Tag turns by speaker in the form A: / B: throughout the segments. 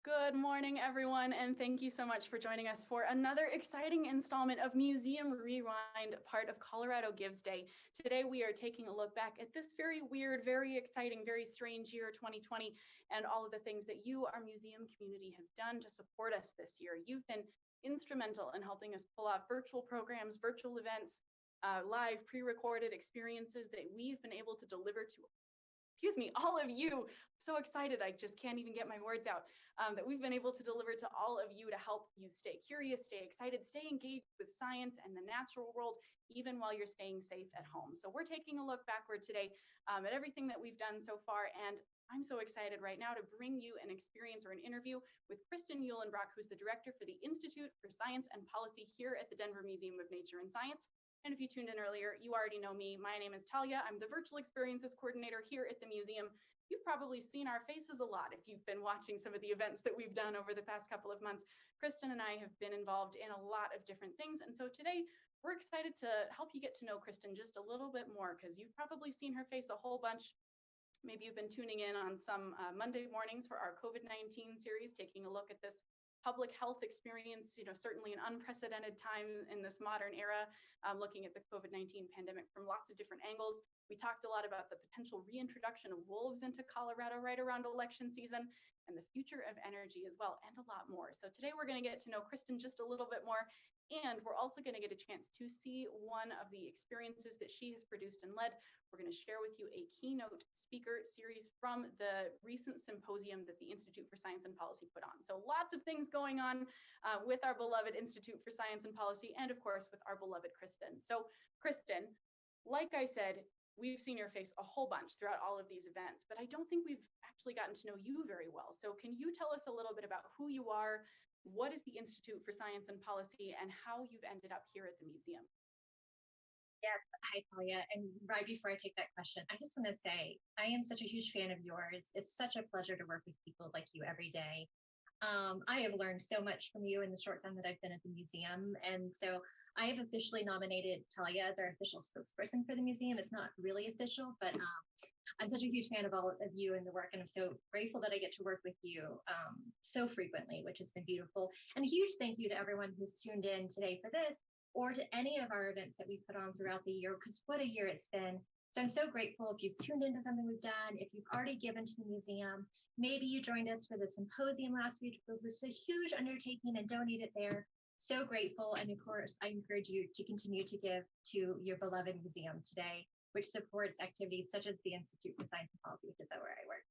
A: Good morning, everyone, and thank you so much for joining us for another exciting installment of Museum Rewind, part of Colorado Gives Day. Today, we are taking a look back at this very weird, very exciting, very strange year, 2020, and all of the things that you, our museum community, have done to support us this year. You've been instrumental in helping us pull off virtual programs, virtual events, live pre-recorded experiences that we've been able to deliver to all of you. So excited, I just can't even get my words out, that we've been able to deliver to all of you to help you stay curious, stay excited, stay engaged with science and the natural world, even while you're staying safe at home. So we're taking a look backward today at everything that we've done so far, and I'm so excited right now to bring you an experience or an interview with Kristan Uhlenbrock, who's the director for the Institute for Science and Policy here at the Denver Museum of Nature and Science. And if you tuned in earlier, you already know me. My name is Talia. I'm the Virtual Experiences Coordinator here at the museum. You've probably seen our faces a lot if you've been watching some of the events that we've done over the past couple of months. Kristan and I have been involved in a lot of different things. And so today, we're excited to help you get to know Kristan just a little bit more, because you've probably seen her face a whole bunch. Maybe you've been tuning in on some Monday mornings for our COVID-19 series, taking a look at this public health experience, certainly an unprecedented time in this modern era, looking at the COVID-19 pandemic from lots of different angles. We talked a lot about the potential reintroduction of wolves into Colorado right around election season, and the future of energy as well, and a lot more. So today we're going to get to know Kristan just a little bit more, and we're also going to get a chance to see one of the experiences that she has produced and led. We're going to share with you a keynote speaker series from the recent symposium that the Institute for Science and Policy put on. So lots of things going on with our beloved Institute for Science and Policy, and of course with our beloved Kristan. So Kristan, like I said, we've seen your face a whole bunch throughout all of these events, but I don't think we've actually gotten to know you very well. So can you tell us a little bit about who you are, what is the Institute for Science and Policy, and how you've ended up here at the museum?
B: Yes, hi Talia. And right before I take that question, I just want to say I am such a huge fan of yours. It's such a pleasure to work with people like you every day. I have learned so much from you in the short time that I've been at the museum. And so I have officially nominated Talia as our official spokesperson for the museum. It's not really official, but I'm such a huge fan of all of you and the work. And I'm so grateful that I get to work with you so frequently, which has been beautiful. And a huge thank you to everyone who's tuned in today for this, or to any of our events that we've put on throughout the year, because what a year it's been. So I'm so grateful if you've tuned into something we've done, if you've already given to the museum, maybe you joined us for the symposium last week. It was a huge undertaking and donated there. So grateful. And of course, I encourage you to continue to give to your beloved museum today, which supports activities such as the Institute for Science and Policy, which is where I work.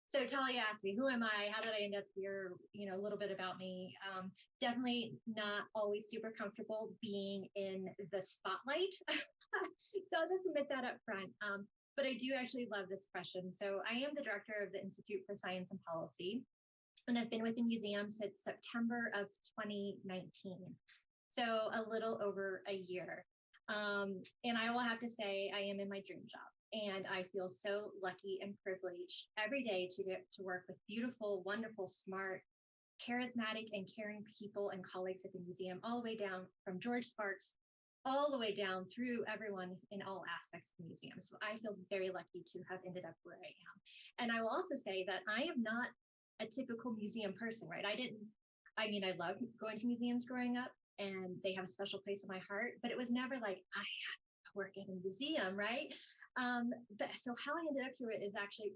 B: So Talia asked me, who am I? How did I end up here? A little bit about me. Definitely not always super comfortable being in the spotlight. So I'll just admit that up front. But I do actually love this question. So I am the director of the Institute for Science and Policy, and I've been with the museum since September of 2019. So a little over a year. And I will have to say, I am in my dream job. And I feel so lucky and privileged every day to get to work with beautiful, wonderful, smart, charismatic, and caring people and colleagues at the museum, all the way down from George Sparks, all the way down through everyone in all aspects of the museum. So I feel very lucky to have ended up where I am. And I will also say that I am not a typical museum person, right? I love going to museums growing up, and they have a special place in my heart, but it was never like, I have to work at a museum, right? But so how I ended up here is actually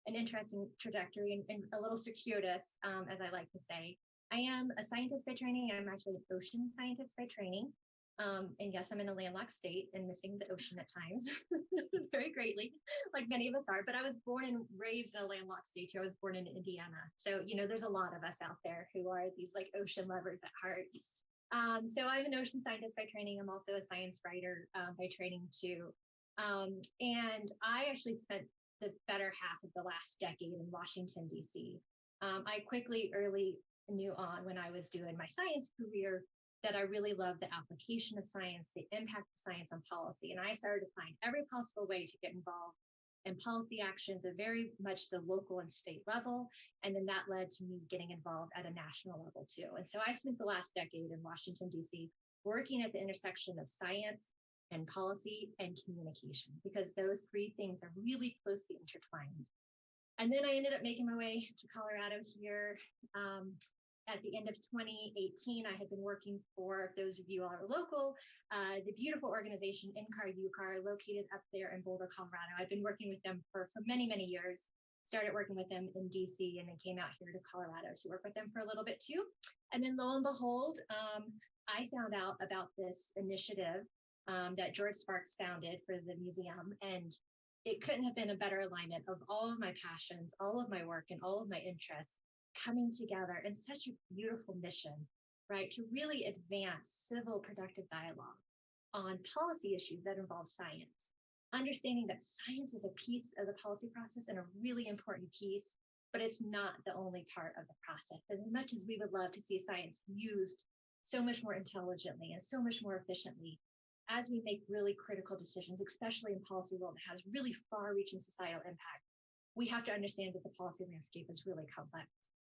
B: an interesting trajectory and a little circuitous, as I like to say. I am a scientist by training. I'm actually an ocean scientist by training. And yes, I'm in a landlocked state and missing the ocean at times very greatly, like many of us are. But I was born and raised in a landlocked state too. I was born in Indiana. So, there's a lot of us out there who are these like ocean lovers at heart. So I'm an ocean scientist by training. I'm also a science writer by training too. And I actually spent the better half of the last decade in Washington, D.C. I early knew on when I was doing my science career that I really loved the application of science, the impact of science on policy. And I started to find every possible way to get involved in policy actions at very much the local and state level. And then that led to me getting involved at a national level too. And so I spent the last decade in Washington, D.C. working at the intersection of science and policy and communication, because those three things are really closely intertwined. And then I ended up making my way to Colorado here. At the end of 2018, I had been working for, if those of you all are local, the beautiful organization INCAR located up there in Boulder, Colorado. I've been working with them for many, many years. Started working with them in DC and then came out here to Colorado to work with them for a little bit too. And then lo and behold, I found out about this initiative that George Sparks founded for the museum. And it couldn't have been a better alignment of all of my passions, all of my work, and all of my interests coming together in such a beautiful mission, right? To really advance civil productive dialogue on policy issues that involve science. Understanding that science is a piece of the policy process and a really important piece, but it's not the only part of the process. As much as we would love to see science used so much more intelligently and so much more efficiently, as we make really critical decisions, especially in policy world that has really far-reaching societal impact, we have to understand that the policy landscape is really complex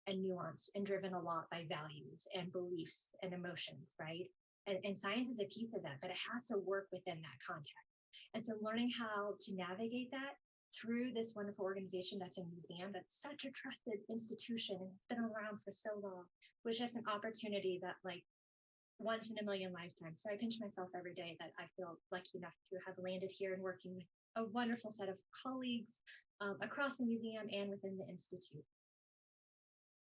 B: and nuanced and driven a lot by values and beliefs and emotions, right? And science is a piece of that, but it has to work within that context. And so learning how to navigate that through this wonderful organization that's a museum, that's such a trusted institution and it's been around for so long, was just an opportunity that like once in a million lifetimes. So I pinch myself every day that I feel lucky enough to have landed here and working with a wonderful set of colleagues across the museum and within the Institute.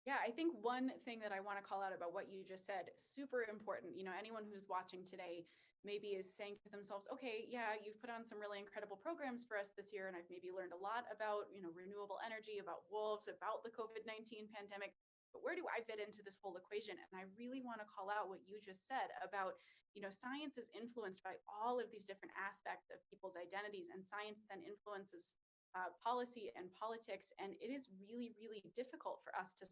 A: Yeah, I think one thing that I want to call out about what you just said, super important. You know, anyone who's watching today maybe is saying to themselves, okay, yeah, you've put on some really incredible programs for us this year, and I've maybe learned a lot about, you know, renewable energy, about wolves, about the COVID-19 pandemic, but where do I fit into this whole equation? And I really want to call out what you just said about, you know, science is influenced by all of these different aspects of people's identities, and science then influences policy and politics. And it is really, really difficult for us to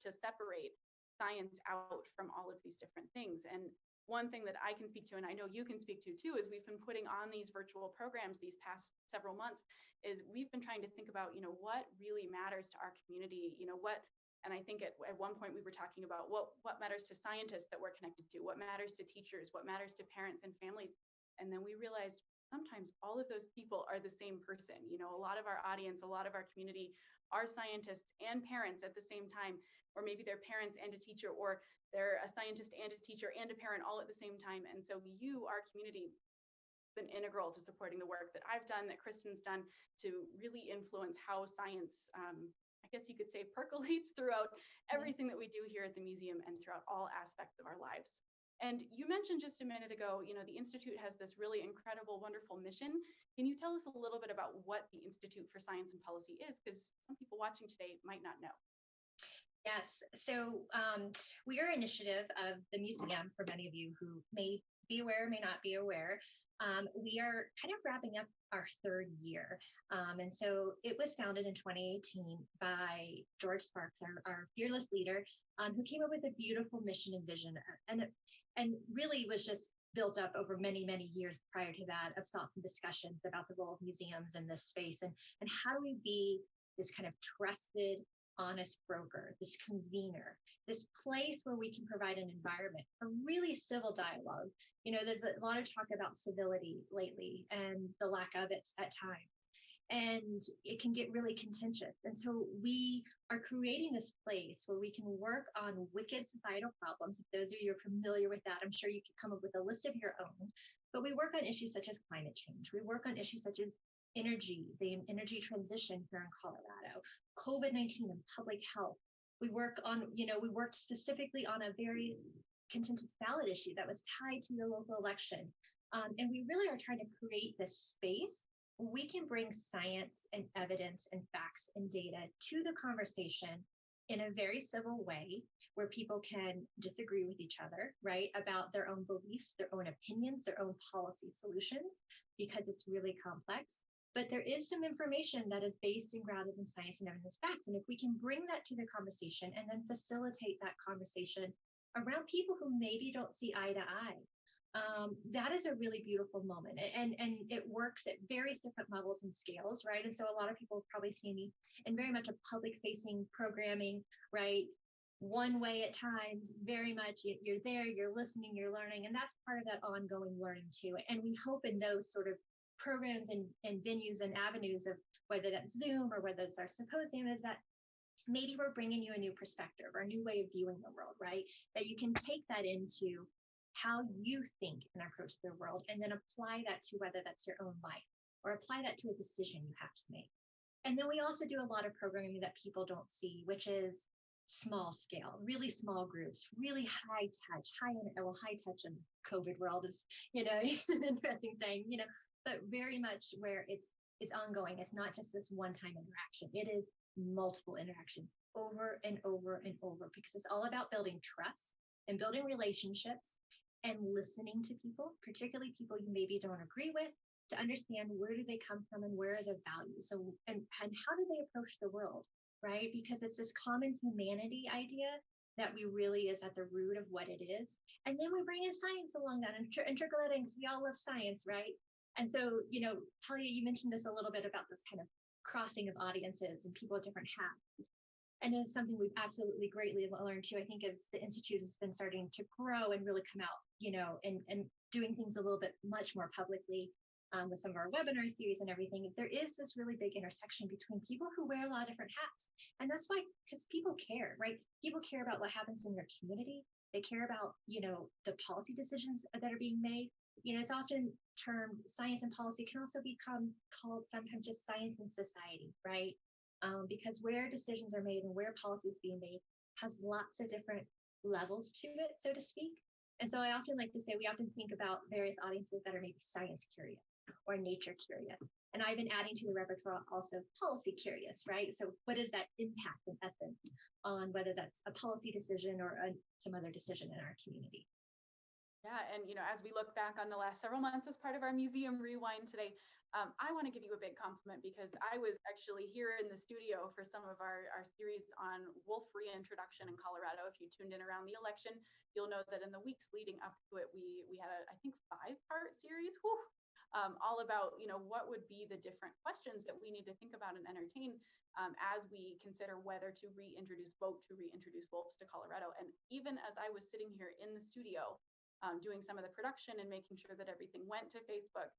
A: separate science out from all of these different things. And one thing that I can speak to, and I know you can speak to too, is we've been putting on these virtual programs these past several months, is we've been trying to think about, you know, what really matters to our community, you know, what, and I think at one point we were talking about what matters to scientists that we're connected to, what matters to teachers, what matters to parents and families. And then we realized sometimes all of those people are the same person. You know, a lot of our audience, a lot of our community are scientists and parents at the same time, or maybe they're parents and a teacher, or they're a scientist and a teacher and a parent all at the same time. And so you, our community, been integral to supporting the work that I've done, that Kristan's done, to really influence how science, I guess you could say, percolates throughout everything that we do here at the museum and throughout all aspects of our lives. And you mentioned just a minute ago, you know, the Institute has this really incredible, wonderful mission. Can you tell us a little bit about what the Institute for Science and Policy is? Because some people watching today might not know.
B: Yes, so we are an initiative of the museum, for many of you who may be aware, may not be aware. We are kind of wrapping up our third year. And so it was founded in 2018 by George Sparks, our fearless leader, who came up with a beautiful mission and vision, and really was just built up over many, many years prior to that of thoughts and discussions about the role of museums in this space, and how do we be this kind of trusted, honest broker, this convener, this place where we can provide an environment for really civil dialogue. You know, there's a lot of talk about civility lately and the lack of it at times, and it can get really contentious. And so we are creating this place where we can work on wicked societal problems. If those of you are familiar with that, I'm sure you could come up with a list of your own, but we work on issues such as climate change. We work on issues such as energy, the energy transition here in Colorado, COVID-19 and public health. We work on, you know, we worked specifically on a very contentious ballot issue that was tied to the local election. And we really are trying to create this space where we can bring science and evidence and facts and data to the conversation in a very civil way, where people can disagree with each other, right, about their own beliefs, their own opinions, their own policy solutions, because it's really complex. But there is some information that is based and grounded in science and evidence facts. And if we can bring that to the conversation and then facilitate that conversation around people who maybe don't see eye to eye, that is a really beautiful moment. And it works at various different levels and scales, right? And so a lot of people have probably seen me in very much a public facing programming, right? One way at times, very much you're there, you're listening, you're learning, and that's part of that ongoing learning too. And we hope in those sort of programs and venues and avenues of whether that's Zoom or whether it's our symposium, is that maybe we're bringing you a new perspective or a new way of viewing the world, right? That you can take that into how you think and approach the world, and then apply that to whether that's your own life or apply that to a decision you have to make. And then we also do a lot of programming that people don't see, which is small scale, really small groups, really high touch, high touch in COVID world is, it's an interesting saying, but very much where it's ongoing. It's not just this one-time interaction. It is multiple interactions over and over and over, because it's all about building trust and building relationships and listening to people, particularly people you maybe don't agree with, to understand where do they come from and where are their values. So, and how do they approach the world, right? Because it's this common humanity idea that we really is at the root of what it is. And then we bring in science along that and trickle it in, because we all love science, right? And so, Talia, you mentioned this a little bit about this kind of crossing of audiences and people with different hats. And it's something we've absolutely greatly learned too. I think as the Institute has been starting to grow and really come out, and doing things a little bit much more publicly, with some of our webinar series and everything, there is this really big intersection between people who wear a lot of different hats. And that's why, because people care, right? People care about what happens in their community. They care about, the policy decisions that are being made. It's often termed science and policy can also become called sometimes just science and society, right? Because where decisions are made and where policy is being made has lots of different levels to it, so to speak. And so I often like to say, we often think about various audiences that are maybe science curious or nature curious. And I've been adding to the repertoire also policy curious, right? So what is that impact in essence on whether that's a policy decision or some other decision in our community?
A: Yeah, and as we look back on the last several months as part of our museum rewind today, I want to give you a big compliment, because I was actually here in the studio for some of our series on wolf reintroduction in Colorado. If you tuned in around the election, you'll know that in the weeks leading up to it, we had a, I think, 5-part series, all about what would be the different questions that we need to think about and entertain as we consider whether to reintroduce wolves to Colorado. And even as I was sitting here in the studio, doing some of the production and making sure that everything went to Facebook.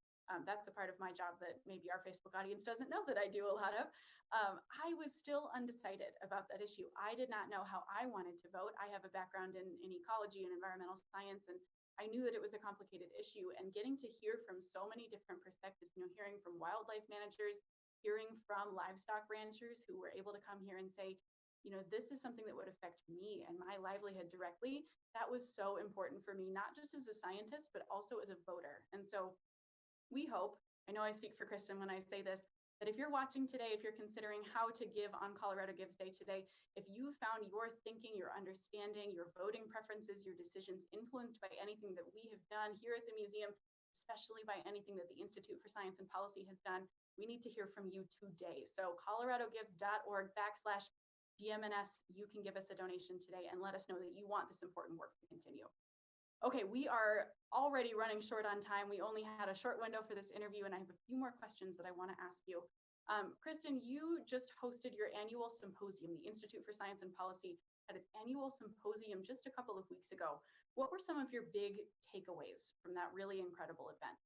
A: That's a part of my job that maybe our Facebook audience doesn't know that I do a lot of. I was still undecided about that issue. I did not know how I wanted to vote. I have a background in ecology and environmental science, and I knew that it was a complicated issue. And getting to hear from so many different perspectives, hearing from wildlife managers, hearing from livestock ranchers who were able to come here and say, this is something that would affect me and my livelihood directly. That was so important for me, not just as a scientist, but also as a voter. And so we hope, I know I speak for Kristan when I say this, that if you're watching today, if you're considering how to give on Colorado Gives Day today, if you found your thinking, your understanding, your voting preferences, your decisions influenced by anything that we have done here at the museum, especially by anything that the Institute for Science and Policy has done, we need to hear from you today. So coloradogives.org/DMNS, you can give us a donation today and let us know that you want this important work to continue. Okay, we are already running short on time. We only had a short window for this interview, and I have a few more questions that I want to ask you. Kristan, you just hosted your annual symposium. The Institute for Science and Policy had its annual symposium just a couple of weeks ago. What were some of your big takeaways from that really incredible event?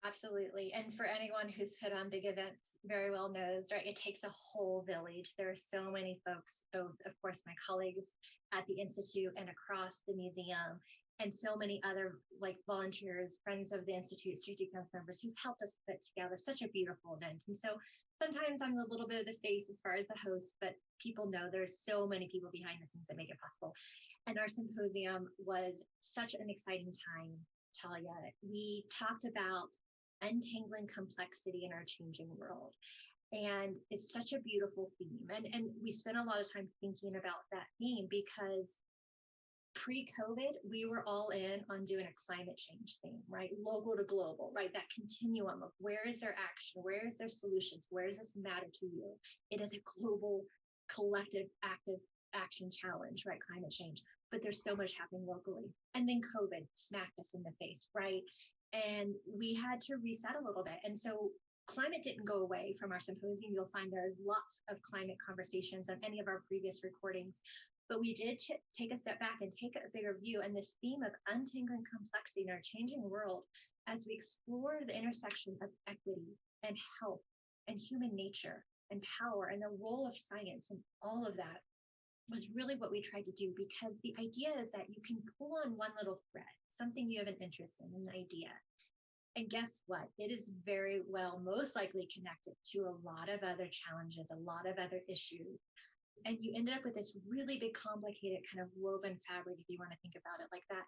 B: Absolutely. And for anyone who's put on big events very well knows, right, it takes a whole village. There are so many folks, both, of course, my colleagues at the Institute and across the museum, and so many other volunteers, friends of the Institute, strategic council members who've helped us put together such a beautiful event. And so sometimes I'm a little bit of the face as far as the host, but people know there's so many people behind the scenes that make it possible. And our symposium was such an exciting time, Talia. We talked about untangling complexity in our changing world. And it's such a beautiful theme. And we spent a lot of time thinking about that theme because pre-COVID, we were all in on doing a climate change thing, right? Local to global, right? That continuum of where is their action? Where is their solutions? Where does this matter to you? It is a global, collective, active action challenge, right? Climate change. But there's so much happening locally. And then COVID smacked us in the face, right? And we had to reset a little bit. And so climate didn't go away from our symposium. You'll find there's lots of climate conversations on any of our previous recordings. But we did take a step back and take a bigger view. And this theme of untangling complexity in our changing world as we explore the intersection of equity and health and human nature and power and the role of science and all of that was really what we tried to do, because the idea is that you can pull on one little thread, something you have an interest in, an idea. And guess what? It is very well, most likely connected to a lot of other challenges, a lot of other issues. And you ended up with this really big, complicated kind of woven fabric, if you want to think about it like that.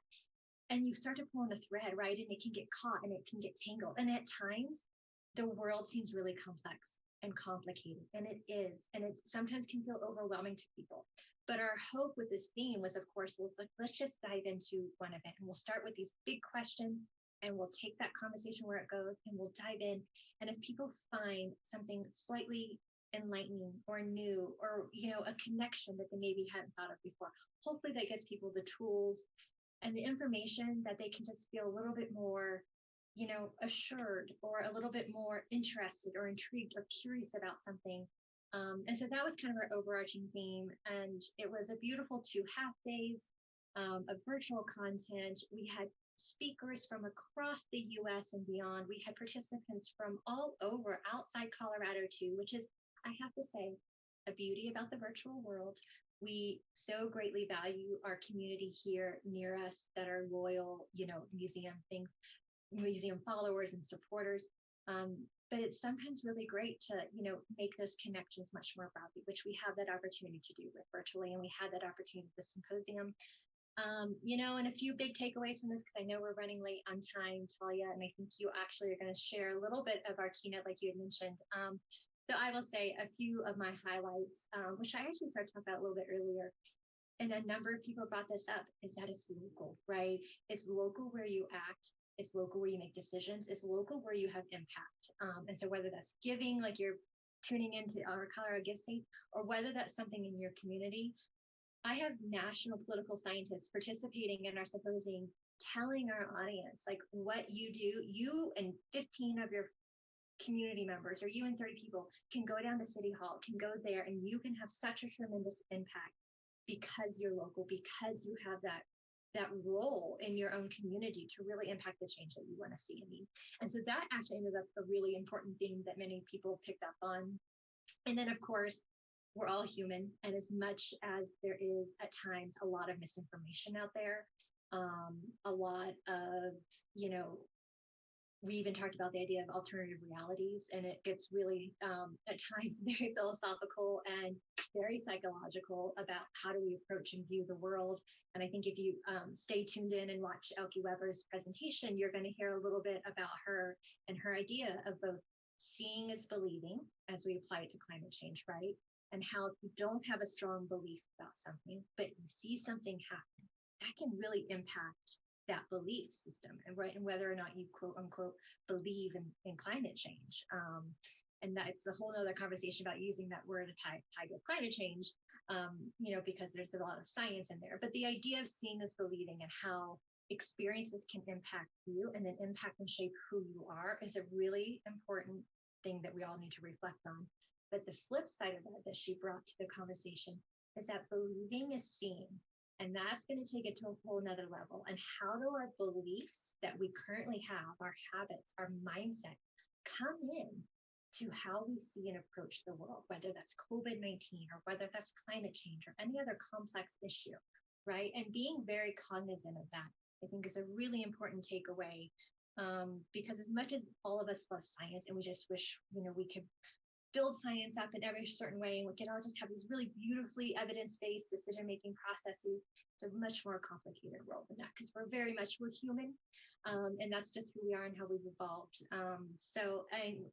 B: And you start to pull on a thread, right? And it can get caught and it can get tangled. And at times, the world seems really complex and complicated, and it is. And it sometimes can feel overwhelming to people. But our hope with this theme was, of course, let's just dive into one of it. And we'll start with these big questions, and we'll take that conversation where it goes, and we'll dive in. And if people find something slightly enlightening or new, or a connection that they maybe hadn't thought of before, hopefully that gives people the tools and the information that they can just feel a little bit more assured, or a little bit more interested or intrigued or curious about something. And so that was kind of our overarching theme. And it was a beautiful 2 half days of virtual content. We had speakers from across the US and beyond. We had participants from all over, outside Colorado too, which is, I have to say, a beauty about the virtual world. We so greatly value our community here near us that are loyal, museum followers and supporters. But it's sometimes really great to, make those connections much more broadly, which we have that opportunity to do with virtually. And we had that opportunity at the symposium. And a few big takeaways from this, because I know we're running late on time, Talia, and I think you actually are going to share a little bit of our keynote, like you had mentioned. So I will say a few of my highlights, which I actually started talking about a little bit earlier. And a number of people brought this up, is that it's local, right? It's local where you act. It's local where you make decisions. It's local where you have impact. And so whether that's giving, like you're tuning into our Colorado Give Safe, or whether that's something in your community, I have national political scientists participating in our symposium, telling our audience, like, what you do, you and 15 of your community members, or you and 30 people can go down to City Hall, can go there, and you can have such a tremendous impact because you're local, because you have that role in your own community to really impact the change that you want to see and need. And so that actually ended up a really important theme that many people picked up on. And then, of course, we're all human. And as much as there is at times a lot of misinformation out there, a lot of, we even talked about the idea of alternative realities, and it gets really at times very philosophical and very psychological about how do we approach and view the world. And I think if you stay tuned in and watch Elke Weber's presentation, you're going to hear a little bit about her and her idea of both seeing is believing as we apply it to climate change, right? And how if you don't have a strong belief about something, but you see something happen, that can really impact that belief system, and right, and whether or not you quote unquote believe in climate change. And that's a whole nother conversation about using that word tied with climate change, because there's a lot of science in there. But the idea of seeing is believing, and how experiences can impact you and then impact and shape who you are, is a really important thing that we all need to reflect on. But the flip side of that she brought to the conversation is that believing is seeing. And that's going to take it to a whole nother level. And how do our beliefs that we currently have, our habits, our mindset, come in to how we see and approach the world, whether that's COVID-19 or whether that's climate change or any other complex issue, right? And being very cognizant of that, I think, is a really important takeaway, because as much as all of us love science and we just wish, we could build science up in every certain way, and we can all just have these really beautifully evidence-based decision-making processes. It's a much more complicated world than that, because we're human, and that's just who we are and how we've evolved.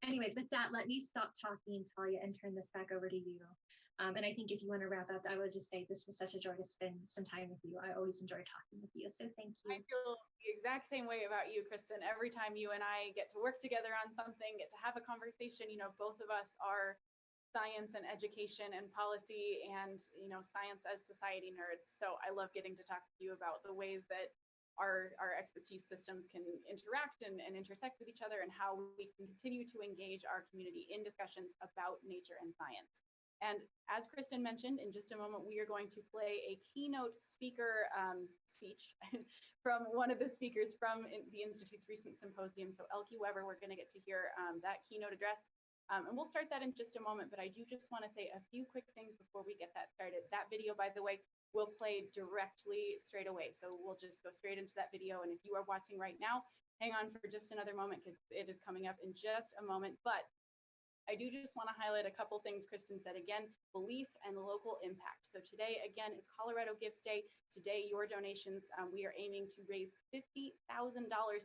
B: Anyways, with that, let me stop talking, Talia, and turn this back over to you. And I think if you want to wrap up, I would just say this was such a joy to spend some time with you. I always enjoy talking with you, so thank you.
A: I feel the exact same way about you, Kristan. Every time you and I get to work together on something, get to have a conversation, both of us are science and education and policy and, science as society nerds. So I love getting to talk to you about the ways that our expertise systems can interact and intersect with each other, and how we can continue to engage our community in discussions about nature and science. And as Kristan mentioned, in just a moment, we are going to play a keynote speaker speech from one of the speakers from the Institute's recent symposium. So Elke Weber, we're going to get to hear that keynote address. And we'll start that in just a moment, but I do just want to say a few quick things before we get that started. That video, by the way, will play directly straight away. So we'll just go straight into that video. And if you are watching right now, hang on for just another moment because it is coming up in just a moment. But I do just want to highlight a couple things Kristan said again, belief and local impact. So today, again, is Colorado Gives Day. Today, your donations, we are aiming to raise $50,000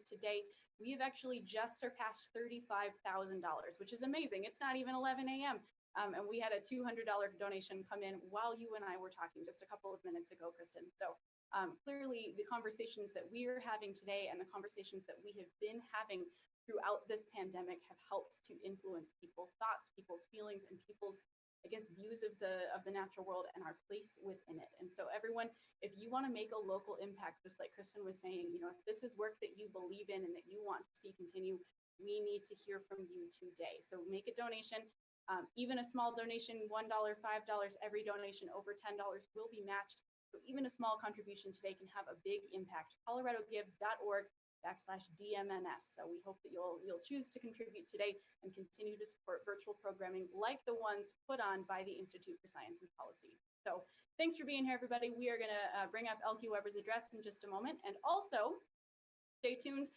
A: today. We have actually just surpassed $35,000, which is amazing. It's not even 11 a.m. And we had a $200 donation come in while you and I were talking just a couple of minutes ago, Kristan. So clearly the conversations that we are having today and the conversations that we have been having throughout this pandemic have helped to influence people's thoughts, people's feelings, and people's, I guess, views of the natural world and our place within it. And so everyone, if you want to make a local impact, just like Kristan was saying, you know, if this is work that you believe in and that you want to see continue, we need to hear from you today. So make a donation. Even a small donation, $1, $5, every donation over $10 will be matched. So even a small contribution today can have a big impact. coloradogives.org/DMNS. So we hope that you'll choose to contribute today and continue to support virtual programming like the ones put on by the Institute for Science and Policy. So thanks for being here, everybody. We are going to bring up Elke Weber's address in just a moment. And also, stay tuned.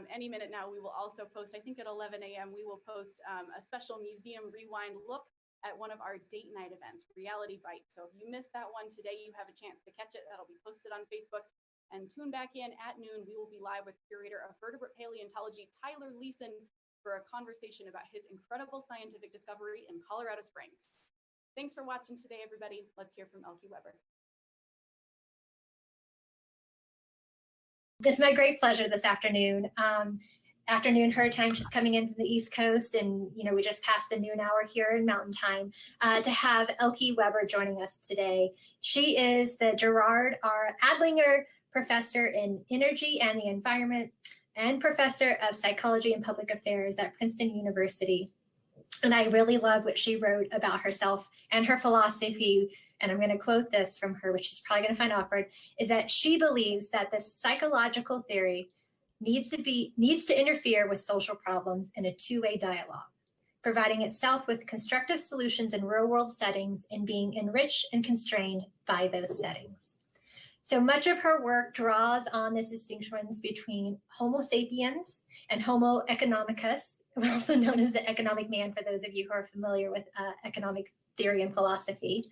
A: Any minute now, we will also post, I think at 11 a.m., we will post a special museum rewind look at one of our date night events, Reality Bites. So if you missed that one today, you have a chance to catch it. That'll be posted on Facebook. And tune back in at noon. We will be live with curator of vertebrate paleontology, Tyler Leeson, for a conversation about his incredible scientific discovery in Colorado Springs. Thanks for watching today, everybody. Let's hear from Elke Weber.
B: It's my great pleasure this afternoon. Afternoon her time, she's coming in from the East Coast, and you know we just passed the noon hour here in Mountain Time, to have Elke Weber joining us today. She is the Gerard R. Adlinger Professor in Energy and the Environment and Professor of Psychology and Public Affairs at Princeton University. And I really love what she wrote about herself and her philosophy. And I'm going to quote this from her, which she's probably going to find awkward, is that she believes that this psychological theory needs to interfere with social problems in a two-way dialogue, providing itself with constructive solutions in real-world settings and being enriched and constrained by those settings. So much of her work draws on this distinctions between Homo sapiens and Homo economicus, also known as the economic man for those of you who are familiar with economic theory and philosophy.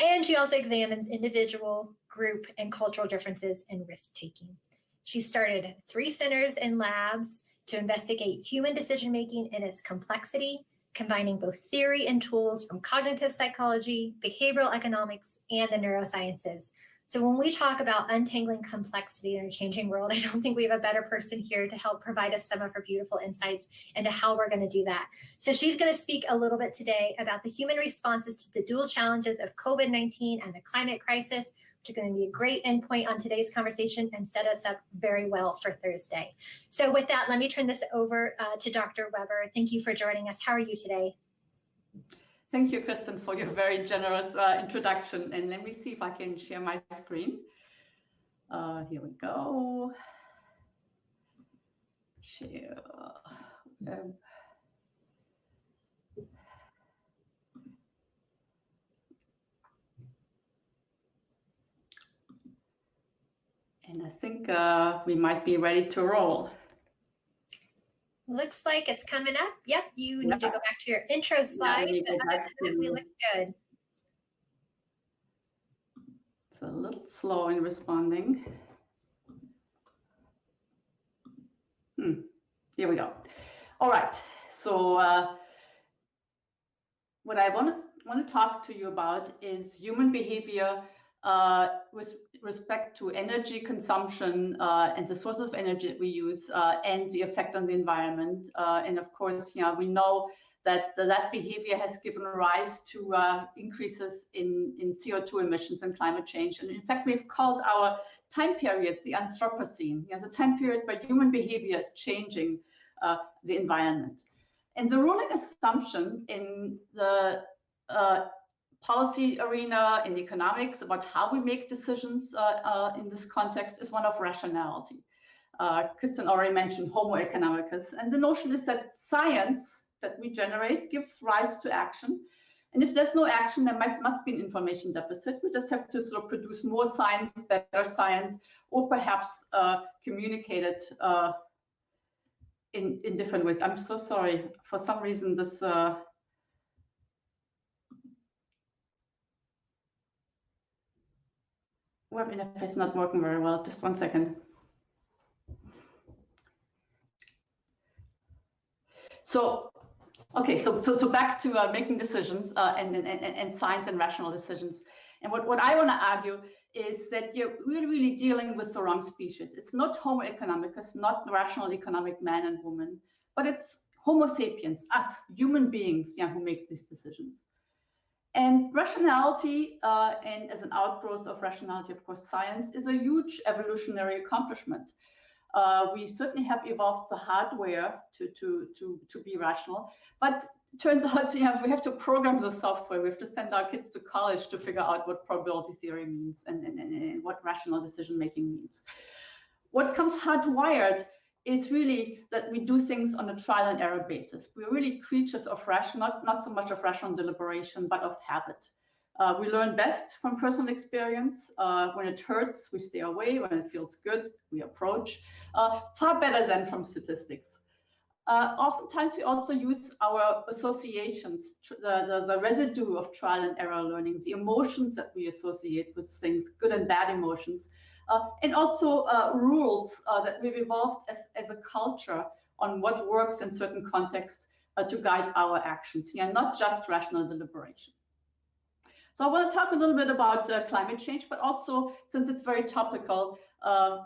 B: And she also examines individual, group, and cultural differences in risk-taking. She started 3 centers and labs to investigate human decision-making and its complexity, combining both theory and tools from cognitive psychology, behavioral economics, and the neurosciences. So when we talk about untangling complexity in a changing world, I don't think we have a better person here to help provide us some of her beautiful insights into how we're going to do that. So she's going to speak a little bit today about the human responses to the dual challenges of COVID-19 and the climate crisis, which is going to be a great endpoint on today's conversation and set us up very well for Thursday. So with that, let me turn this over to Dr. Weber. Thank you for joining us. How are you today?
C: Thank you, Kristan, for your very generous introduction. And let me see if I can share my screen. Here we go. Share. And I think we might be ready to roll.
B: Looks like it's coming up. Yep, you need to go back to your intro slide, but other than that, it looks good.
C: It's a little slow in responding. Here we go. All right. So what I want to talk to you about is human behavior with respect to energy consumption and the sources of energy that we use and the effect on the environment. And of course, we know that that behavior has given rise to increases in CO2 emissions and climate change. And in fact, we've called our time period the Anthropocene, the time period where human behavior is changing the environment. And the ruling assumption in the policy arena, in economics, about how we make decisions in this context is one of rationality. Kristan already mentioned Homo economicus, and the notion is that science that we generate gives rise to action. And if there's no action, there must be an information deficit. We just have to sort of produce more science, better science, or perhaps communicate it in different ways. I'm so sorry. For some reason, this web interface is not working very well. Just one second. So, okay, so back to making decisions and science and rational decisions. And what I want to argue is that we're really dealing with the wrong species. It's not Homo economicus, not rational economic man and woman, but it's Homo sapiens, us, human beings, who make these decisions. And rationality, and as an outgrowth of rationality, of course, science is a huge evolutionary accomplishment. We certainly have evolved the hardware to be rational, but it turns out we have to program the software. We have to send our kids to college to figure out what probability theory means and what rational decision making means. What comes hardwired is really that we do things on a trial and error basis. We're really creatures of not so much of rational deliberation, but of habit. We learn best from personal experience. When it hurts, we stay away. When it feels good, we approach. Far better than from statistics. Oftentimes, we also use our associations, the residue of trial and error learning, the emotions that we associate with things, good and bad emotions, and also rules that we've evolved as a culture on what works in certain contexts to guide our actions, not just rational deliberation. So I want to talk a little bit about climate change, but also, since it's very topical,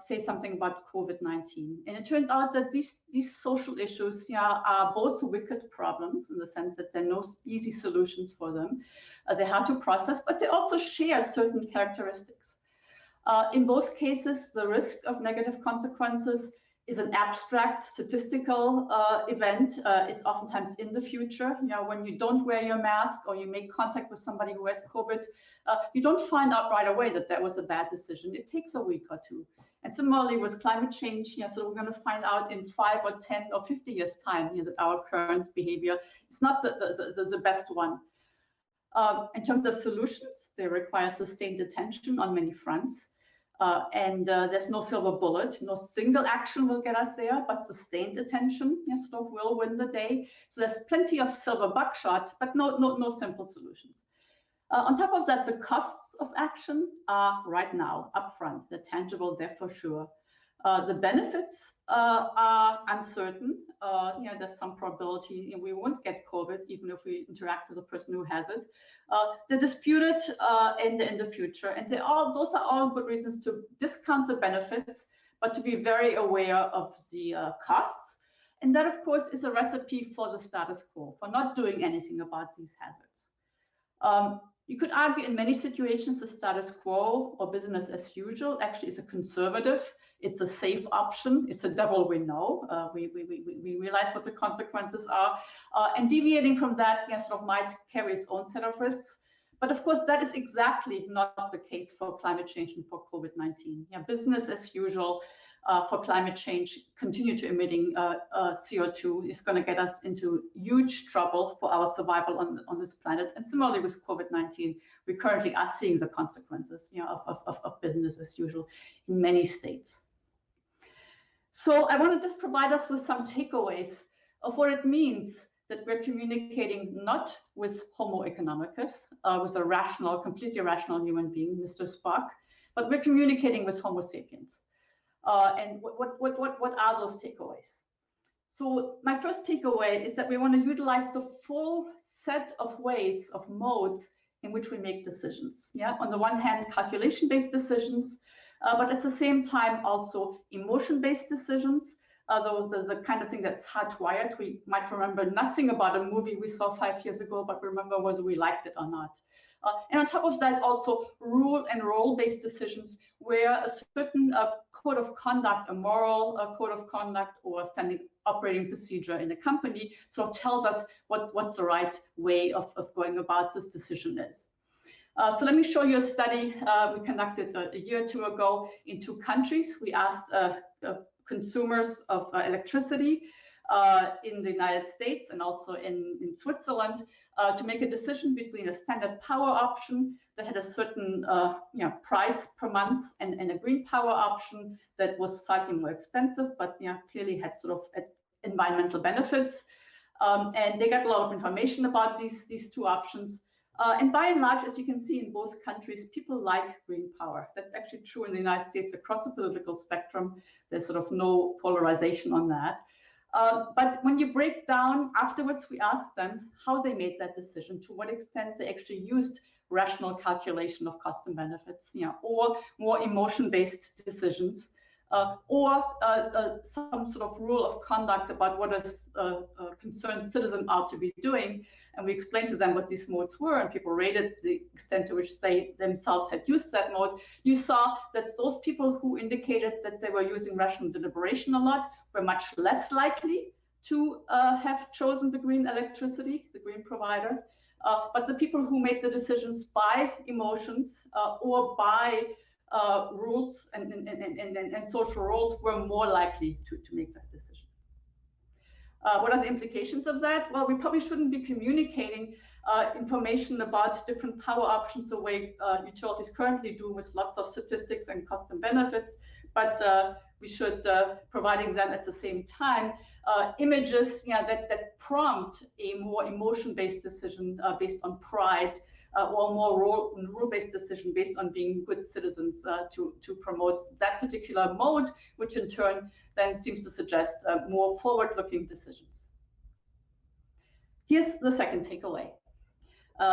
C: say something about COVID-19. And it turns out that these social issues are both wicked problems in the sense that there are no easy solutions for them. They're hard to process, but they also share certain characteristics. In both cases, the risk of negative consequences is an abstract statistical event. It's oftentimes in the future. When you don't wear your mask or you make contact with somebody who has COVID, you don't find out right away that that was a bad decision. It takes a week or two. And similarly with climate change, so we're going to find out in 5 or 10 or 50 years' time that our current behavior is not the best one. In terms of solutions, they require sustained attention on many fronts. And there's no silver bullet, no single action will get us there, but sustained attention will win the day. So there's plenty of silver buckshot, but no simple solutions. On top of that, the costs of action are right now upfront. They're tangible, they're for sure. The benefits are uncertain. There's some probability we won't get COVID, even if we interact with a person who has it. They're disputed in the future, and those are all good reasons to discount the benefits, but to be very aware of the costs. And that, of course, is a recipe for the status quo, for not doing anything about these hazards. You could argue in many situations the status quo or business as usual actually is a conservative. It's a safe option. It's the devil we know. We realize what the consequences are. And deviating from that sort of might carry its own set of risks. But of course, that is exactly not the case for climate change and for COVID-19. Business as usual for climate change, continue to emitting CO2 is going to get us into huge trouble for our survival on this planet. And similarly with COVID-19, we currently are seeing the consequences of business as usual in many states. So I want to just provide us with some takeaways of what it means that we're communicating not with Homo economicus, with a rational, completely rational human being, Mr. Spock, but we're communicating with Homo sapiens. And what are those takeaways? So my first takeaway is that we want to utilize the full set of ways, of modes in which we make decisions. On the one hand, calculation-based decisions, but at the same time also emotion-based decisions. The kind of thing that's hardwired. We might remember nothing about a movie we saw 5 years ago, but remember whether we liked it or not. And on top of that, also rule and role-based decisions where a certain code of conduct, a moral code of conduct or standing operating procedure in a company, sort of tells us what's the right way of going about this decision is. So let me show you a study we conducted a year or two ago in 2 countries. We asked consumers of electricity in the United States and also in Switzerland to make a decision between a standard power option that had a certain price per month and a green power option that was slightly more expensive, but clearly had sort of environmental benefits. And they got a lot of information about these 2 options. And by and large, as you can see in both countries, people like green power. That's actually true in the United States across the political spectrum. There's sort of no polarization on that. But when you break down afterwards, we asked them how they made that decision, to what extent they actually used rational calculation of costs and benefits, or more emotion-based decisions, or some sort of rule of conduct about what a concerned citizen ought to be doing. And we explained to them what these modes were, and people rated the extent to which they themselves had used that mode. You saw that those people who indicated that they were using rational deliberation a lot were much less likely to have chosen the green electricity, the green provider. But the people who made the decisions by emotions or by rules and social roles were more likely to make that decision. What are the implications of that? Well, we probably shouldn't be communicating information about different power options the way utilities currently do, with lots of statistics and costs and benefits, but we should providing them at the same time images that prompt a more emotion-based decision based on pride, or more rule-based decision based on being good citizens to promote that particular mode, which in turn then seems to suggest more forward-looking decisions. Here's the second takeaway.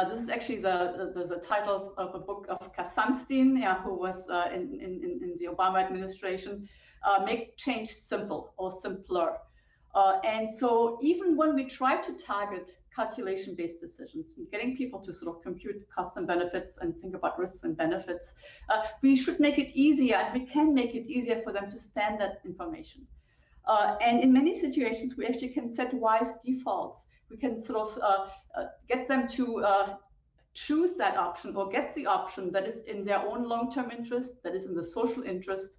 C: This is actually the title of a book of Sunstein, who was in the Obama administration, Make Change Simple or Simpler. And so even when we try to target calculation-based decisions, getting people to sort of compute costs and benefits and think about risks and benefits, we should make it easier, and we can make it easier for them to stand that information. And in many situations, we actually can set wise defaults. We can sort of get them to choose that option or get the option that is in their own long-term interest, that is in the social interest,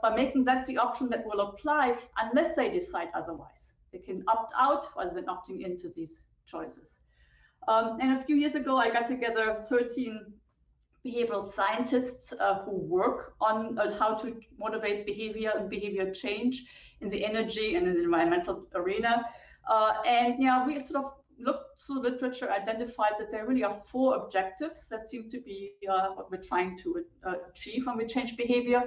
C: by making that the option that will apply unless they decide otherwise. They can opt out rather than opting into these choices. And a few years ago, I got together 13 behavioral scientists who work on how to motivate behavior and behavior change in the energy and in the environmental arena. And we sort of looked through literature, identified that there really are 4 objectives that seem to be what we're trying to achieve when we change behavior.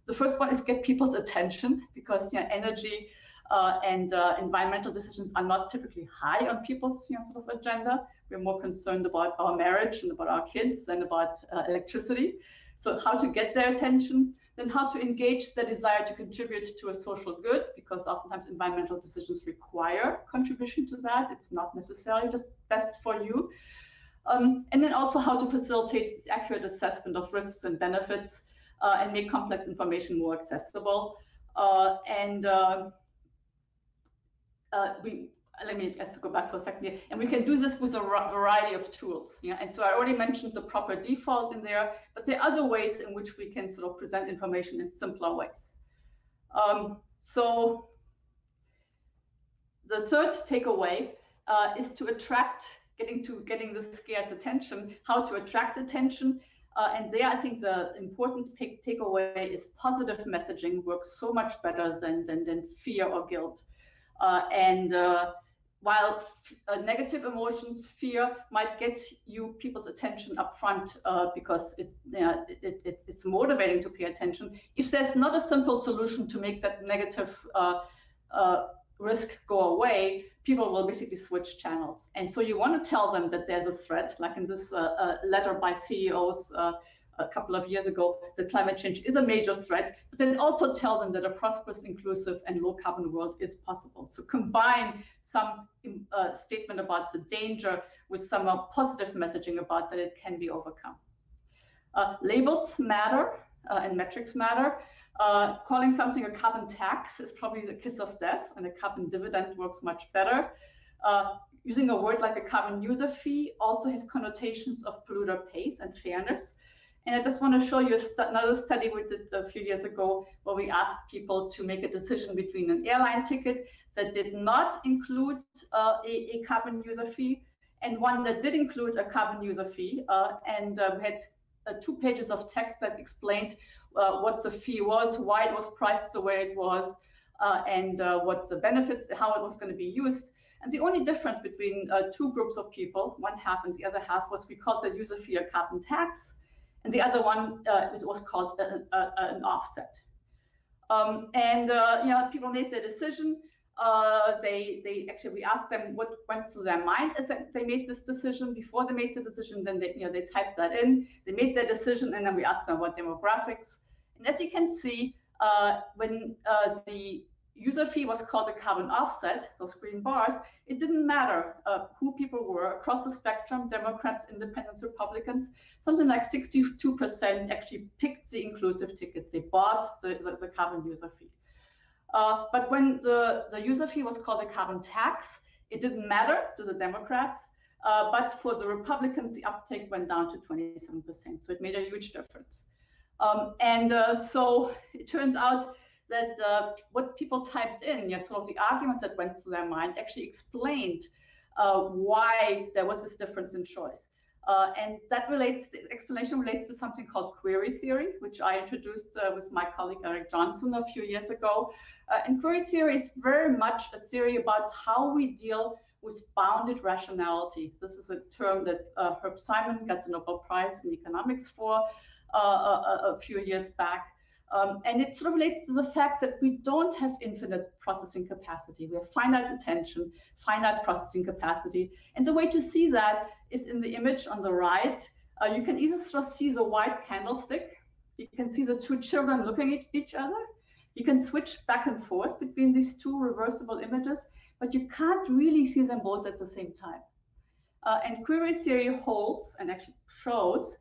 C: The first one is get people's attention, because energy and environmental decisions are not typically high on people's sort of agenda. We're more concerned about our marriage and about our kids than about electricity. So how to get their attention, then how to engage their desire to contribute to a social good, because oftentimes environmental decisions require contribution to that. It's not necessarily just best for you. And then also how to facilitate accurate assessment of risks and benefits and make complex information more accessible. Let me just go back for a second here. And we can do this with a variety of tools. And so I already mentioned the proper default in there, but there are other ways in which we can sort of present information in simpler ways. So the third takeaway is to attract, getting the scarce attention, how to attract attention. And there, I think the important takeaway is positive messaging works so much better than fear or guilt. While negative emotions, fear might get you people's attention up front because it's motivating to pay attention. If there's not a simple solution to make that negative risk go away, people will basically switch channels. And so you want to tell them that there's a threat, like in this letter by CEOs a couple of years ago, that climate change is a major threat, but then also tell them that a prosperous, inclusive, and low carbon world is possible. So combine some statement about the danger with some positive messaging about that it can be overcome. Labels matter and metrics matter. Calling something a carbon tax is probably the kiss of death, and a carbon dividend works much better. Using a word like a carbon user fee also has connotations of polluter pays and fairness. And I just want to show you another study we did a few years ago where we asked people to make a decision between an airline ticket that did not include a carbon user fee and one that did include a carbon user fee. We had 2 pages of text that explained what the fee was, why it was priced the way it was, and what the benefits, how it was going to be used. And the only difference between 2 groups of people, one half and the other half, was we called the user fee a carbon tax, and the other one it was called an offset. People made their decision. We asked them what went through their mind as they made this decision. Before they made the decision, then they typed that in. They made their decision, and then we asked them what demographics. And as you can see, when the user fee was called a carbon offset, those green bars, it didn't matter who people were across the spectrum, Democrats, Independents, Republicans. Something like 62% actually picked the inclusive ticket. They bought the carbon user fee. But when the user fee was called a carbon tax, it didn't matter to the Democrats. But for the Republicans, the uptake went down to 27%. So it made a huge difference. So it turns out that what people typed in, sort of the arguments that went through their mind, actually explained why there was this difference in choice. And the explanation relates to something called query theory, which I introduced with my colleague Eric Johnson a few years ago. And query theory is very much a theory about how we deal with bounded rationality. This is a term that Herb Simon got the Nobel Prize in economics for a few years back. And it sort of relates to the fact that we don't have infinite processing capacity. We have finite attention, finite processing capacity. And the way to see that is in the image on the right. You can either sort of see the white candlestick. You can see the 2 children looking at each other. You can switch back and forth between these 2 reversible images, but you can't really see them both at the same time. And query theory holds and actually shows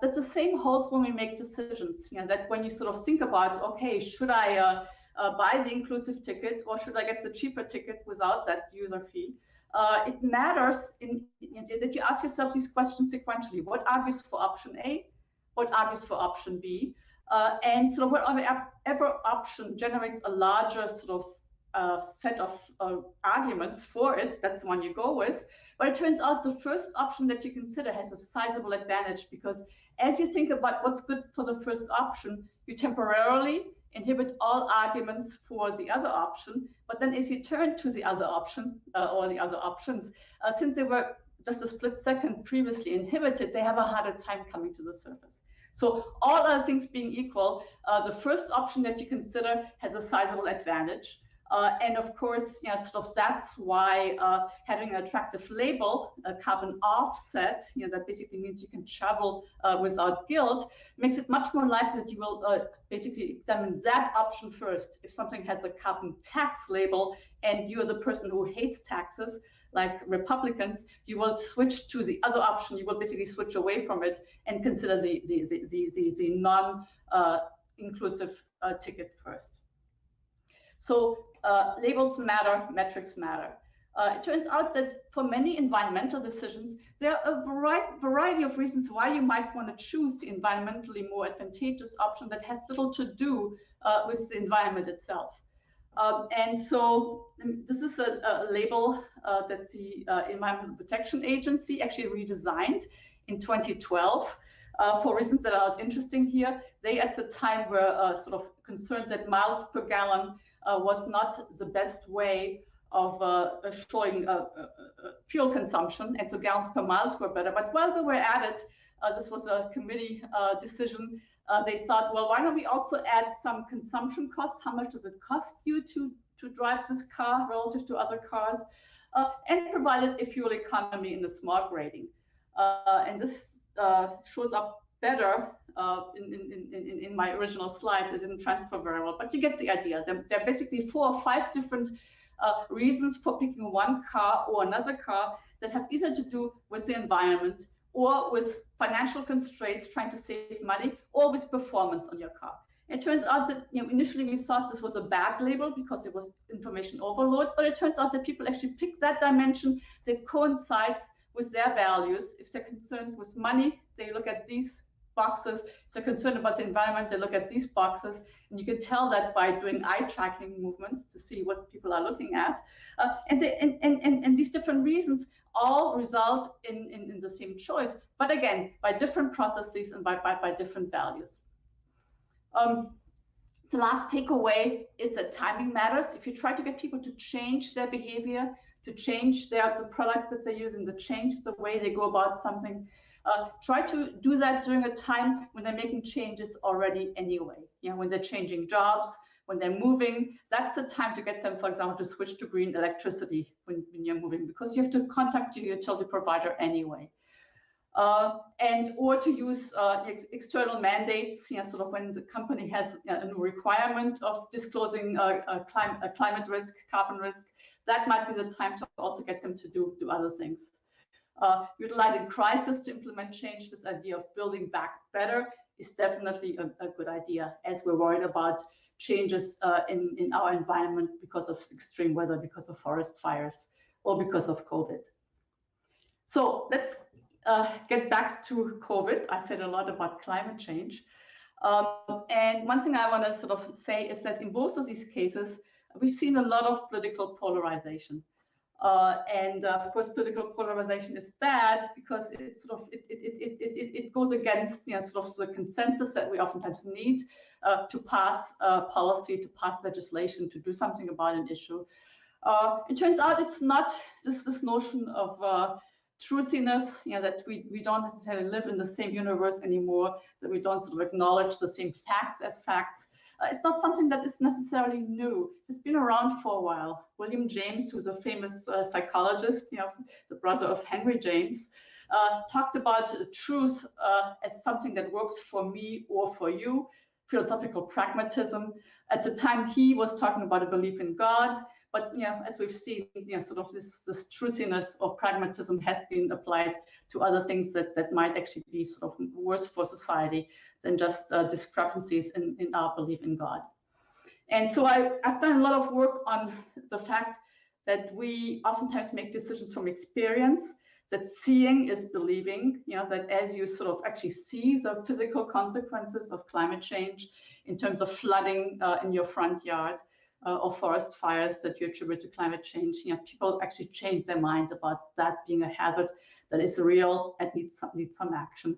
C: that the same holds when we make decisions. That when you sort of think about, okay, should I buy the inclusive ticket or should I get the cheaper ticket without that user fee? It matters that you ask yourself these questions sequentially. What argues for option A? What argues for option B? And sort of whatever option generates a larger sort of set of arguments for it, that's the one you go with. But it turns out the first option that you consider has a sizable advantage, because as you think about what's good for the first option, you temporarily inhibit all arguments for the other option. But then as you turn to the other option or the other options, since they were just a split second previously inhibited, they have a harder time coming to the surface. So all other things being equal, the first option that you consider has a sizable advantage. And of course, sort of that's why having an attractive label, a carbon offset, that basically means you can travel without guilt, makes it much more likely that you will basically examine that option first. If something has a carbon tax label and you're the person who hates taxes, like Republicans, you will switch to the other option. You will basically switch away from it and consider the non-inclusive ticket first. So labels matter, metrics matter. It turns out that for many environmental decisions, there are a variety of reasons why you might want to choose the environmentally more advantageous option that has little to do with the environment itself. And so this is a label that the Environmental Protection Agency actually redesigned in 2012 for reasons that are not interesting here. They at the time were sort of concerned that miles per gallon was not the best way of showing fuel consumption, and so gallons per miles were better. But while they were at it, this was a committee decision. They thought, well, why don't we also add some consumption costs? How much does it cost you to drive this car relative to other cars? And provided a fuel economy in the smog rating. And this shows up better in my original slides. It didn't transfer very well, but you get the idea. There are basically 4 or 5 different reasons for picking one car or another car that have either to do with the environment or with financial constraints, trying to save money, or with performance on your car. It turns out that initially we thought this was a bad label because it was information overload, but it turns out that people actually pick that dimension that coincides with their values. If they're concerned with money, they look at these boxes. If they're concerned about the environment, they look at these boxes. And you can tell that by doing eye tracking movements to see what people are looking at. And these different reasons all result in the same choice, but again, by different processes and by different values. The last takeaway is that timing matters. If you try to get people to change their behavior, to change the products that they're using, to change the way they go about something, try to do that during a time when they're making changes already anyway. When they're changing jobs, when they're moving, that's the time to get them, for example, to switch to green electricity when you're moving, because you have to contact your utility provider anyway. Or to use external mandates, sort of when the company has a new requirement of disclosing a climate risk, carbon risk, that might be the time to also get them to do other things. Utilizing crisis to implement change, this idea of building back better is definitely a good idea, as we're worried about changes in our environment because of extreme weather, because of forest fires, or because of COVID. So let's get back to COVID. I said a lot about climate change. And one thing I want to sort of say is that in both of these cases, we've seen a lot of political polarization. Of course, political polarization is bad because it goes against sort of the consensus that we oftentimes need to pass policy, to pass legislation, to do something about an issue. It turns out it's not this notion of truthiness, that we don't necessarily live in the same universe anymore, that we don't sort of acknowledge the same facts as facts. It's not something that is necessarily new. It's been around for a while. William James, who's a famous psychologist, the brother of Henry James, talked about truth as something that works for me or for you, philosophical pragmatism. At the time, he was talking about a belief in God. But as we've seen, sort of this truthiness or pragmatism has been applied to other things that might actually be sort of worse for society than just discrepancies in our belief in God. And so I've done a lot of work on the fact that we oftentimes make decisions from experience, that seeing is believing, that as you sort of actually see the physical consequences of climate change in terms of flooding in your front yard, or forest fires that you attribute to climate change, people actually change their mind about that being a hazard that is real and needs some action.